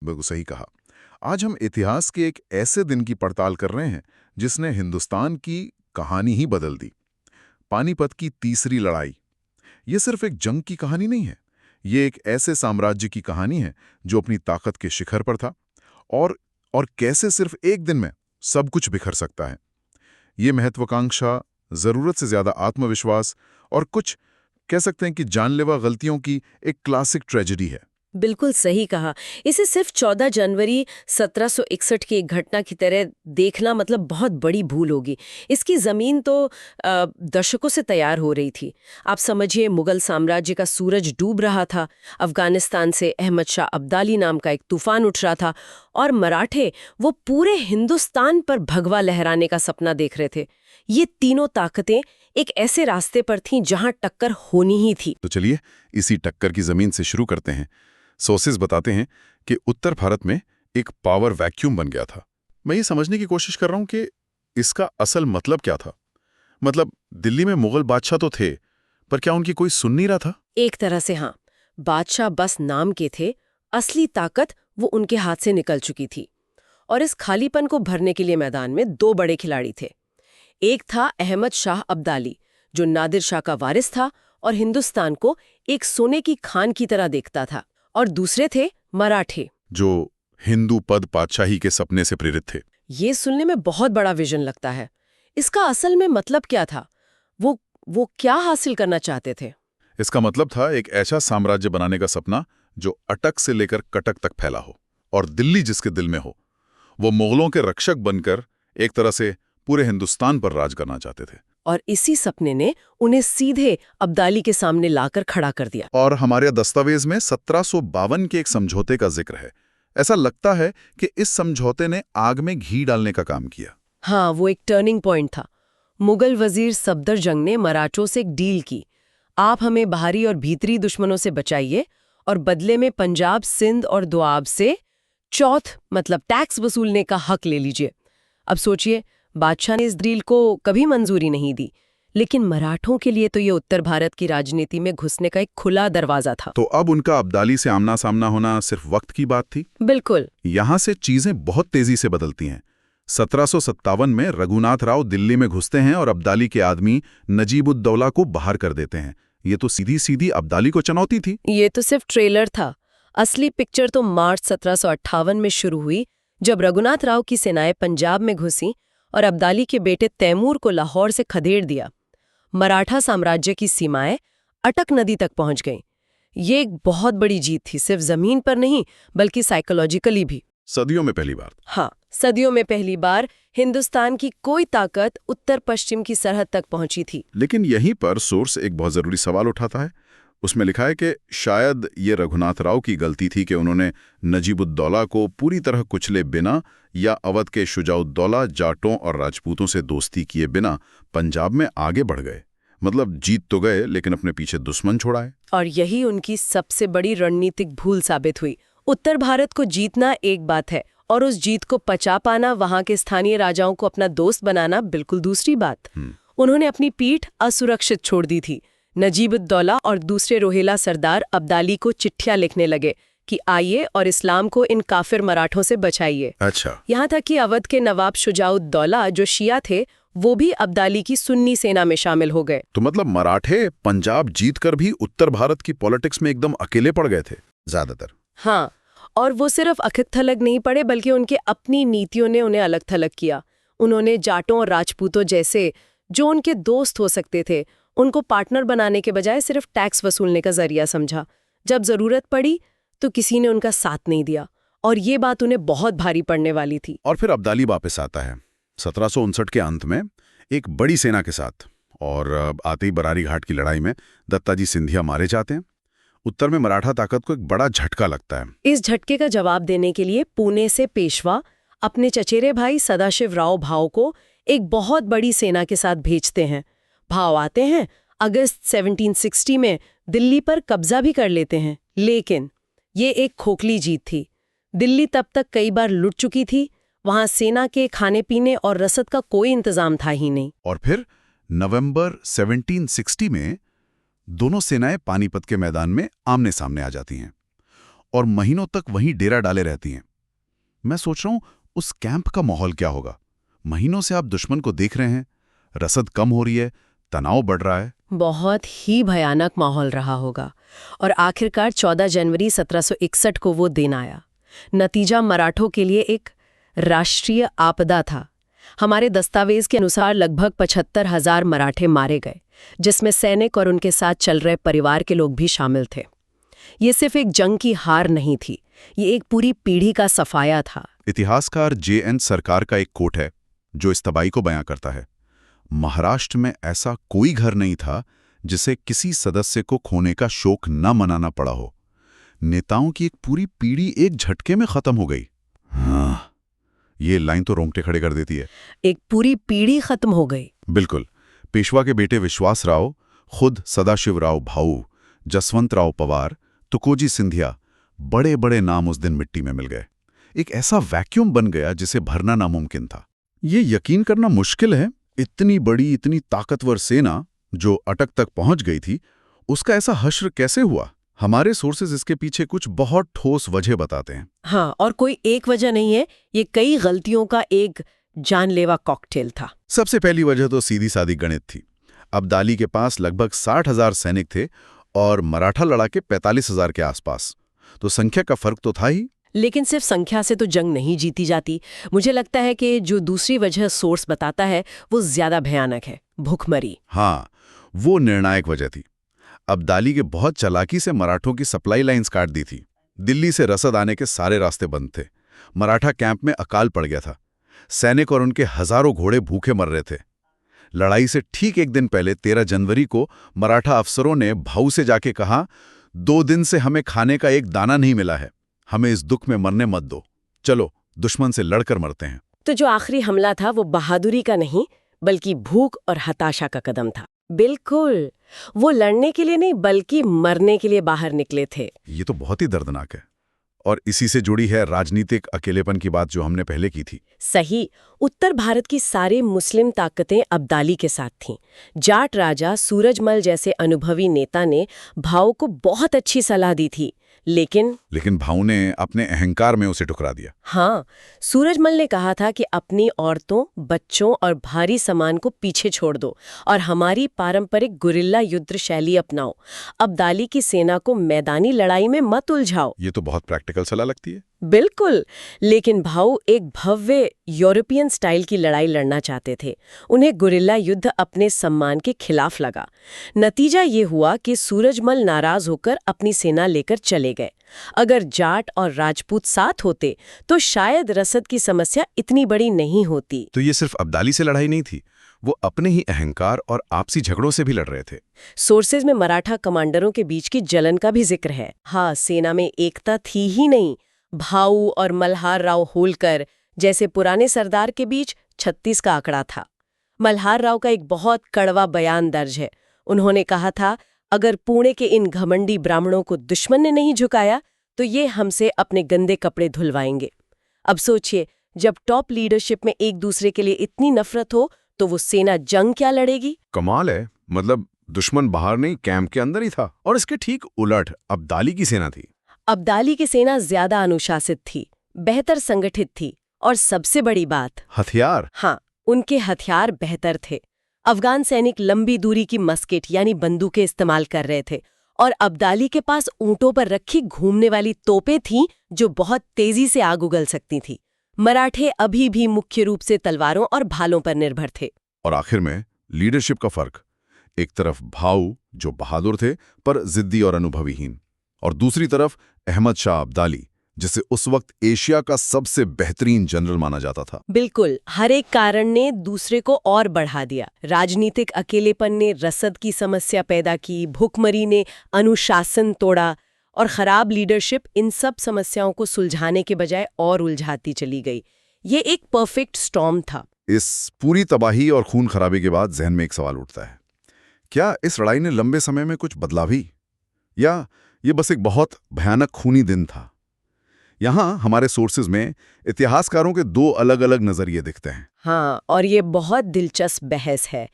बिल्कुल सही कहा। आज हम इतिहास के एक ऐसे दिन की पड़ताल कर रहे हैं जिसने हिंदुस्तान की कहानी ही बदल दी। पानीपत की तीसरी लड़ाई। ये सिर्फ एक जंग की कहानी नहीं है। ये एक ऐसे साम्राज्य की कहानी है जो अपनी ताकत के शिखर पर था और और कैसे सिर्फ एक दिन में सब कुछ बिखर सकता है। ये महत्वाकांक्षा, जरूरत से ज्यादा आत्मविश्वास और कुछ कह सकते हैं कि जानलेवा गलतियों की एक क्लासिक ट्रेजेडी है। बिल्कुल सही कहा। इसे सिर्फ 14 जनवरी 1761 की एक घटना की तरह देखना मतलब बहुत बड़ी भूल होगी। इसकी ज़मीन तो दशकों से तैयार हो रही थी। आप समझिए, मुगल साम्राज्य का सूरज डूब रहा था, अफगानिस्तान से अहमद शाह अब्दाली नाम का एक तूफान उठ रहा था और मराठे वो पूरे हिंदुस्तान पर भगवा लहराने का सपना देख रहे थे। ये तीनों ताकतें एक ऐसे रास्ते पर थीं जहां टक्कर होनी ही थी। तो चलिए इसी टक्कर की जमीन से शुरू करते हैं। सोर्सेज बताते हैं कि उत्तर भारत में एक पावर वैक्यूम बन गया था। मैं ये समझने की कोशिश कर रहा हूं कि इसका असल मतलब क्या था। मतलब दिल्ली में मुगल बादशाह तो थे, पर क्या उनकी कोई सुन नहीं रहा था? एक तरह से हाँ, बादशाह बस नाम के थे, असली ताकत वो उनके हाथ से निकल चुकी थी। और इस खालीपन को भरने के लिए मैदान में दो बड़े खिलाड़ी थे। एक था अहमद शाह अब्दाली, जो नादिर शाह का वारिस था और हिंदुस्तान को एक सोने की खान की तरह देखता था। और दूसरे थे मराठे। जो हिंदू पद पातशाही के सपने से प्रेरित थे। ये सुनने में बहुत बड़ा विजन लगता है। इसका असल में मतलब क्या था? वो वो क्या हासिल करना चाहते थे? इसका मतलब था एक ऐसा साम्राज्य बनाने का सपना जो अटक से लेकर कटक तक फैला हो और दिल्ली जिसके दिल में हो। वो मुगलों के रक्षक बनकर एक तरह से पूरे हिंदुस्तान पर राज करना चाहते थे। और इसी सपने ने उन्हें सीधे अब्दाली के सामने लाकर खड़ा कर दिया। और हमारे दस्तावेज में 1752 के एक समझौते का जिक्र है। ऐसा लगता है कि इस समझौते ने आग में घी डालने का काम किया। हाँ, वो एक टर्निंग पॉइंट था। मुगल वजीर सफदरजंग ने मराठों से एक डील की। आप हमें बाहरी और भीतरी दुश्मनों से बचाइए और बदले में पंजाब, सिंध और दोआब से चौथ मतलब टैक्स वसूलने का हक ले लीजिए। अब सोचिए, बादशाह ने इस डील को कभी मंजूरी नहीं दी, लेकिन मराठों के लिए तो ये उत्तर भारत की राजनीति में घुसने का एक खुला दरवाजा था। तो अब उनका अब्दाली से आमना सामना होना सिर्फ वक्त की बात थी। बिल्कुल। यहां से चीजें बहुत तेजी से बदलती हैं। 1757 में रघुनाथ राव दिल्ली में घुसते हैं और अब्दाली के आदमी नजीबुद्दौला को बाहर कर देते हैं। ये तो सीधी सीधी अब्दाली को चुनौती थी। ये तो सिर्फ ट्रेलर था। असली पिक्चर तो मार्च 1758 में शुरू हुई, जब रघुनाथ राव की सेनाएं पंजाब में घुसी और अब्दाली के बेटे तैमूर को लाहौर से खदेड़ दिया। मराठा साम्राज्य की सीमाएं अटक नदी तक पहुंच गईं। ये एक बहुत बड़ी जीत थी, सिर्फ जमीन पर नहीं बल्कि साइकोलॉजिकली भी। सदियों में पहली बार। हाँ, सदियों में पहली बार हिंदुस्तान की कोई ताकत उत्तर पश्चिम की सरहद तक पहुंची थी। लेकिन यहीं पर सोर्स एक बहुत जरूरी सवाल उठाता है। उसमें लिखा है कि शायद ये रघुनाथ राव की गलती थी कि उन्होंने नजीबुद्दौला को पूरी तरह कुचले बिना या अवध के शुजाउद्दौला, जाटों और राजपूतों से दोस्ती किए बिना पंजाब में आगे बढ़ गए। मतलब जीत तो गए लेकिन अपने पीछे दुश्मन छोड़ाए। और यही उनकी सबसे बड़ी रणनीतिक भूल साबित हुई। उत्तर भारत को जीतना एक बात है और उस जीत को पचा पाना, वहां के स्थानीय राजाओं को अपना दोस्त बनाना, बिल्कुल दूसरी बात। उन्होंने अपनी पीठ असुरक्षित छोड़ दी थी। नजीबुद्दौला और दूसरे रोहिला सरदार अब्दाली को चिट्ठियां लिखने लगे कि आइए और इस्लाम को इन काफिर मराठों से बचाइए। अच्छा। यहाँ तक कि अवध के नवाब शुजाउद्दौला जो शिया थे, वो भी अब्दाली की सुन्नी सेना में शामिल हो गए। तो मतलब मराठे पंजाब जीतकर भी उत्तर भारत की पॉलिटिक्स में एकदम अकेले पड़ गए थे ज्यादातर। हाँ, और वो सिर्फ अखित थलग नहीं पड़े बल्कि उनके अपनी नीतियों ने उन्हें अलग थलग किया। उन्होंने जाटों और राजपूतों जैसे जो उनके दोस्त हो सकते थे, उनको पार्टनर बनाने के बजाय सिर्फ टैक्स वसूलने का जरिया समझा। जब जरूरत पड़ी तो किसी ने उनका साथ नहीं दिया और ये बात उन्हें बहुत भारी पड़ने वाली थी। और फिर अब्दाली वापस आता है 1759 के अंत में एक बड़ी सेना के साथ, और आते ही बरारी घाट की लड़ाई में दत्ताजी सिंधिया मारे जाते हैं। उत्तर में मराठा ताकत को एक बड़ा झटका लगता है। इस झटके का जवाब देने के लिए पुणे से पेशवा अपने चचेरे भाई सदाशिव राव भाव को एक बहुत बड़ी सेना के साथ भेजते हैं। भाव आते हैं, अगस्त 1760 में दिल्ली पर कब्जा भी कर लेते हैं। लेकिन ये एक खोखली जीत थी। दिल्ली तब तक कई बार लुट चुकी थी, वहां सेना के खाने पीने और रसद का कोई इंतजाम था ही नहीं। और फिर नवंबर 1760 में दोनों सेनाएं पानीपत के मैदान में आमने सामने आ जाती हैं। और महीनों तक वहीं डेरा डाले रहती हैं। मैं सोच रहा हूं उस कैंप का माहौल क्या होगा। महीनों से आप दुश्मन को देख रहे हैं, रसद कम हो रही है, तनाव बढ़ रहा है। बहुत ही भयानक माहौल रहा होगा। और आखिरकार 14 जनवरी 1761 को वो दिन आया। नतीजा मराठों के लिए एक राष्ट्रीय आपदा था। हमारे दस्तावेज के अनुसार लगभग 75,000 मराठे मारे गए, जिसमें सैनिक और उनके साथ चल रहे परिवार के लोग भी शामिल थे। ये सिर्फ एक जंग की हार नहीं थी, ये एक पूरी पीढ़ी का सफाया था। इतिहासकार J.N. सरकार का एक कोट है जो इस तबाही को बयां करता है। महाराष्ट्र में ऐसा कोई घर नहीं था जिसे किसी सदस्य को खोने का शोक न मनाना पड़ा हो। नेताओं की एक पूरी पीढ़ी एक झटके में खत्म हो गई। हाँ, ये लाइन तो रोंगटे खड़े कर देती है। एक पूरी पीढ़ी खत्म हो गई। बिल्कुल। पेशवा के बेटे विश्वासराव, खुद सदाशिवराव भाऊ, जसवंतराव पवार, तुकोजी सिंधिया, बड़े बड़े नाम उस दिन मिट्टी में मिल गए। एक ऐसा वैक्यूम बन गया जिसे भरना नामुमकिन था। ये यकीन करना मुश्किल है, इतनी बड़ी, इतनी ताकतवर सेना जो अटक तक पहुंच गई थी, उसका ऐसा हश्र कैसे हुआ। हमारे सोर्सेज इसके पीछे कुछ बहुत ठोस वजह बताते हैं। हाँ, और कोई एक वजह नहीं है, ये कई गलतियों का एक जानलेवा कॉकटेल था। सबसे पहली वजह तो सीधी सादी गणित थी। अब्दाली के पास लगभग 60,000 सैनिक थे और मराठा लड़ाके 45,000 के आसपास, तो संख्या का फर्क तो था ही। लेकिन सिर्फ संख्या से तो जंग नहीं जीती जाती। मुझे लगता है कि जो दूसरी वजह सोर्स बताता है वो ज्यादा भयानक है, भूखमरी। हाँ, वो निर्णायक वजह थी। अब्दाली के बहुत चालाकी से मराठों की सप्लाई लाइंस काट दी थी। दिल्ली से रसद आने के सारे रास्ते बंद थे। मराठा कैंप में अकाल पड़ गया था। सैनिक और उनके हजारों घोड़े भूखे मर रहे थे। लड़ाई से ठीक एक दिन पहले 13 जनवरी को मराठा अफसरों ने भाऊ से जाके कहा, 2 दिन से हमें खाने का एक दाना नहीं मिला है, हमें इस दुख में मरने मत दो, चलो दुश्मन से लड़कर मरते हैं। तो जो आखिरी हमला था वो बहादुरी का नहीं बल्कि भूख और हताशा का कदम था। बिल्कुल, वो लड़ने के लिए नहीं बल्कि मरने के लिए बाहर निकले थे। ये तो बहुत ही दर्दनाक है। और इसी से जुड़ी है राजनीतिक अकेलेपन की बात जो हमने पहले की थी। सही। उत्तर भारत की सारी मुस्लिम ताकतें अब्दाली के साथ थीं। जाट राजा सूरजमल जैसे अनुभवी नेता ने भाऊ को बहुत अच्छी सलाह दी थी, लेकिन भाऊ ने अपने अहंकार में उसे ठुकरा दिया। हाँ, सूरजमल ने कहा था कि अपनी औरतों, बच्चों और भारी सामान को पीछे छोड़ दो और हमारी पारंपरिक गुरिल्ला युद्ध शैली अपनाओ। अब्दाली की सेना को मैदानी लड़ाई में मत उलझाओ। ये तो बहुत प्रैक्टिकल सलाह लगती है। बिल्कुल, लेकिन भाऊ एक भव्य यूरोपियन स्टाइल की लड़ाई लड़ना चाहते थे। उन्हें गुरिल्ला युद्ध अपने सम्मान के खिलाफ लगा। नतीजा ये हुआ कि सूरजमल नाराज होकर अपनी सेना लेकर चले गए। अगर जाट और राजपूत साथ होते तो शायद रसद की समस्या इतनी बड़ी नहीं होती। तो ये सिर्फ अब्दाली से लड़ाई नहीं थी, वो अपने ही अहंकार और आपसी झगड़ों से भी लड़ रहे थे। सोर्सेज में मराठा कमांडरों के बीच की जलन का भी जिक्र है। हाँ, सेना में एकता थी ही नहीं, भाऊ और मल्हार राव होलकर जैसे पुराने सरदार के बीच 36 का आंकड़ा था। मल्हार राव का एक बहुत कड़वा बयान दर्ज है। उन्होंने कहा था, अगर पुणे के इन घमंडी ब्राह्मणों को दुश्मन ने नहीं झुकाया तो ये हमसे अपने गंदे कपड़े धुलवाएंगे। अब सोचिए, जब टॉप लीडरशिप में एक दूसरे के लिए इतनी नफरत हो तो वो सेना जंग क्या लड़ेगी। कमाल है, मतलब दुश्मन बाहर नहीं कैंप के अंदर ही था। और इसके ठीक उलट अब्दाली की सेना थी। अब्दाली की सेना ज्यादा अनुशासित थी, बेहतर संगठित थी और सबसे बड़ी बात, हथियार। हाँ, उनके हथियार बेहतर थे। अफगान सैनिक लंबी दूरी की मस्केट यानी बंदूकें इस्तेमाल कर रहे थे और अब्दाली के पास ऊंटों पर रखी घूमने वाली तोपें थीं जो बहुत तेजी से आग उगल सकती थी। मराठे अभी भी मुख्य रूप से तलवारों और भालों पर निर्भर थे। और आखिर में लीडरशिप का फर्क। एक तरफ भाऊ जो बहादुर थे पर जिद्दी और अनुभवीहीन, और दूसरी तरफ अहमद शाह अब्दाली जिसे उस वक्त एशिया का सबसे बेहतरीन जनरल माना जाता था। बिल्कुल, हर एक कारण ने दूसरे को और बढ़ा दिया। राजनीतिक अकेलेपन ने रसद की समस्या पैदा की, भूखमरी ने अनुशासन तोड़ा और खराब लीडरशिप इन सब समस्याओं को सुलझाने के बजाय और उलझाती चली गई। ये एक परफेक्ट स्टॉर्म था। इस पूरी तबाही और खून खराबे के बाद जहन में एक सवाल उठता है, क्या इस लड़ाई ने लंबे समय में कुछ बदला भी, या ये बस एक बहुत भयानक खूनी दिन था? यहाँ हमारे सोर्सेज में इतिहासकारों के 2 अलग-अलग नजरिए दिखते हैं। हाँ, और ये बहुत दिलचस्प बहस है।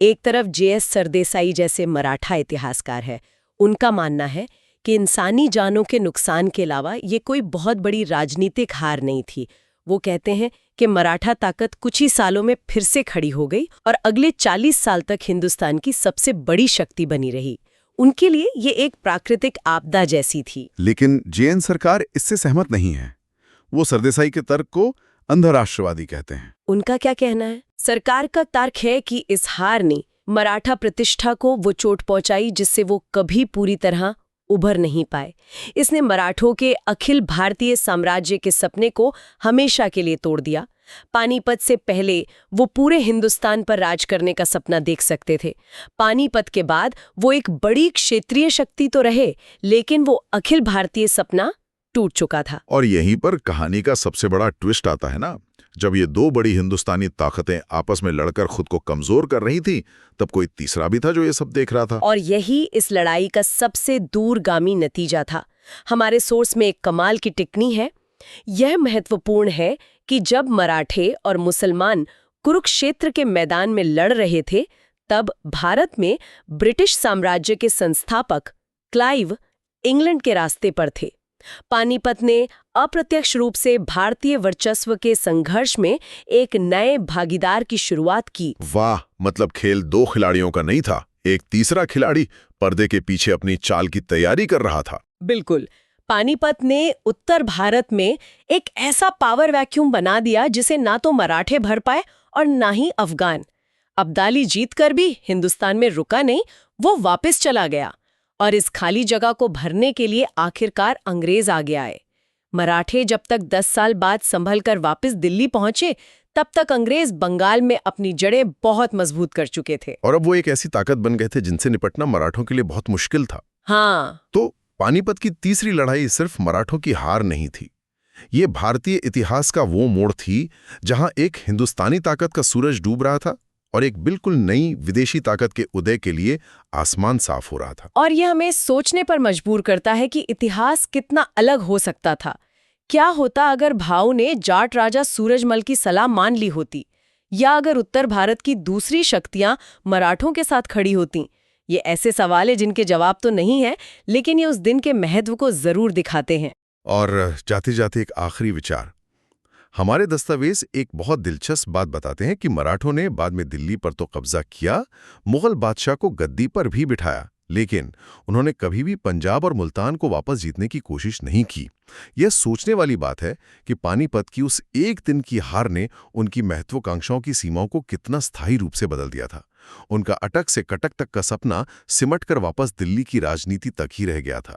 एक तरफ J.S. सरदेसाई जैसे मराठा इतिहासकार है। उनका मानना है कि इंसानी जानों के नुकसान के अलावा ये कोई बहुत बड़ी राजनीतिक हार नहीं थी। वो कहते हैं कि मराठा ताकत कुछ ही सालों में फिर से खड़ी हो गई और अगले 40 साल तक हिंदुस्तान की सबसे बड़ी शक्ति बनी रही। उनके लिए ये एक प्राकृतिक आपदा जैसी थी। लेकिन जेएन सरकार इससे सहमत नहीं है। वो सरदेसाई के तर्क को अंधराष्ट्रवादी कहते हैं। उनका क्या कहना है? सरकार का तर्क है कि इस हार ने मराठा प्रतिष्ठा को वो चोट पहुंचाई जिससे वो कभी पूरी तरह उभर नहीं पाए। इसने मराठों के अखिल भारतीय साम्राज्य के सपने को हमेशा के लिए तोड़ दिया। पानीपत से पहले वो पूरे हिंदुस्तान पर राज करने का सपना देख सकते थे। पानीपत के बाद वो एक बड़ी क्षेत्रीय शक्ति तो रहे, लेकिन वो अखिल भारतीय सपना टूट चुका था। और यहीं पर कहानी का सबसे बड़ा ट्विस्ट आता है ना। जब ये दो बड़ी हिंदुस्तानी ताकतें आपस में लड़कर खुद को कमजोर कर रही थी, तब कोई तीसरा भी था जो ये सब देख रहा था। और यही इस लड़ाई का सबसे दूरगामी नतीजा था। हमारे सोर्स में एक कमाल की टिप्पणी है। यह महत्वपूर्ण है कि जब मराठे और मुसलमान कुरुक्षेत्र के मैदान में लड़ रहे थे, तब भारत में ब्रिटिश साम्राज्य के संस्थापक क्लाइव इंग्लैंड के रास्ते पर थे। पानीपत ने अप्रत्यक्ष रूप से भारतीय वर्चस्व के संघर्ष में एक नए भागीदार की शुरुआत की। वाह, मतलब खेल दो खिलाड़ियों का नहीं था, एक तीसरा खिलाड़ी पर्दे के पीछे अपनी चाल की तैयारी कर रहा था। बिल्कुल। पानीपत ने उत्तर भारत में एक ऐसा पावर वैक्यूम बना दिया जिसे ना तो मराठे भर पाए और ना ही अफगान। अब्दाली जीतकर भी हिंदुस्तान में रुका नहीं, वो वापस चला गया और इस खाली जगह को भरने के लिए आखिरकार अंग्रेज आगे आए। मराठे जब तक 10 साल बाद संभल कर वापस दिल्ली पहुंचे, तब तक अंग्रेज बंगाल में अपनी जड़ें बहुत मजबूत कर चुके थे। और अब वो एक ऐसी ताकत बन गए थे जिनसे निपटना मराठों के लिए बहुत मुश्किल था। हाँ। तो पानीपत की तीसरी लड़ाई सिर्फ मराठों की हार नहीं थी। ये भारतीय इतिहास का वो मोड़ थी जहां एक हिंदुस्तानी ताकत का सूरज डूब रहा था और एक बिल्कुल नई विदेशी ताकत के उदय के लिए आसमान साफ हो रहा था। और यह हमें सोचने पर मजबूर करता है कि इतिहास कितना अलग हो सकता था। क्या होता अगर भाऊ ने जाट राजा सूरजमल की सलाह मान ली होती, या अगर उत्तर भारत की दूसरी शक्तियां मराठों के साथ खड़ी होती? ये ऐसे सवाल है जिनके जवाब तो नहीं है, लेकिन ये उस दिन के महत्व को जरूर दिखाते हैं। और जाते जाते एक आखिरी विचार। हमारे दस्तावेज एक बहुत दिलचस्प बात बताते हैं कि मराठों ने बाद में दिल्ली पर तो कब्जा किया, मुगल बादशाह को गद्दी पर भी बिठाया, लेकिन उन्होंने कभी भी पंजाब और मुल्तान को वापस जीतने की कोशिश नहीं की। यह सोचने वाली बात है कि पानीपत की उस एक दिन की हार ने उनकी महत्वाकांक्षाओं की सीमाओं को कितना स्थायी रूप से बदल दिया था। उनका अटक से कटक तक का सपना सिमट कर वापस दिल्ली की राजनीति तक ही रह गया था।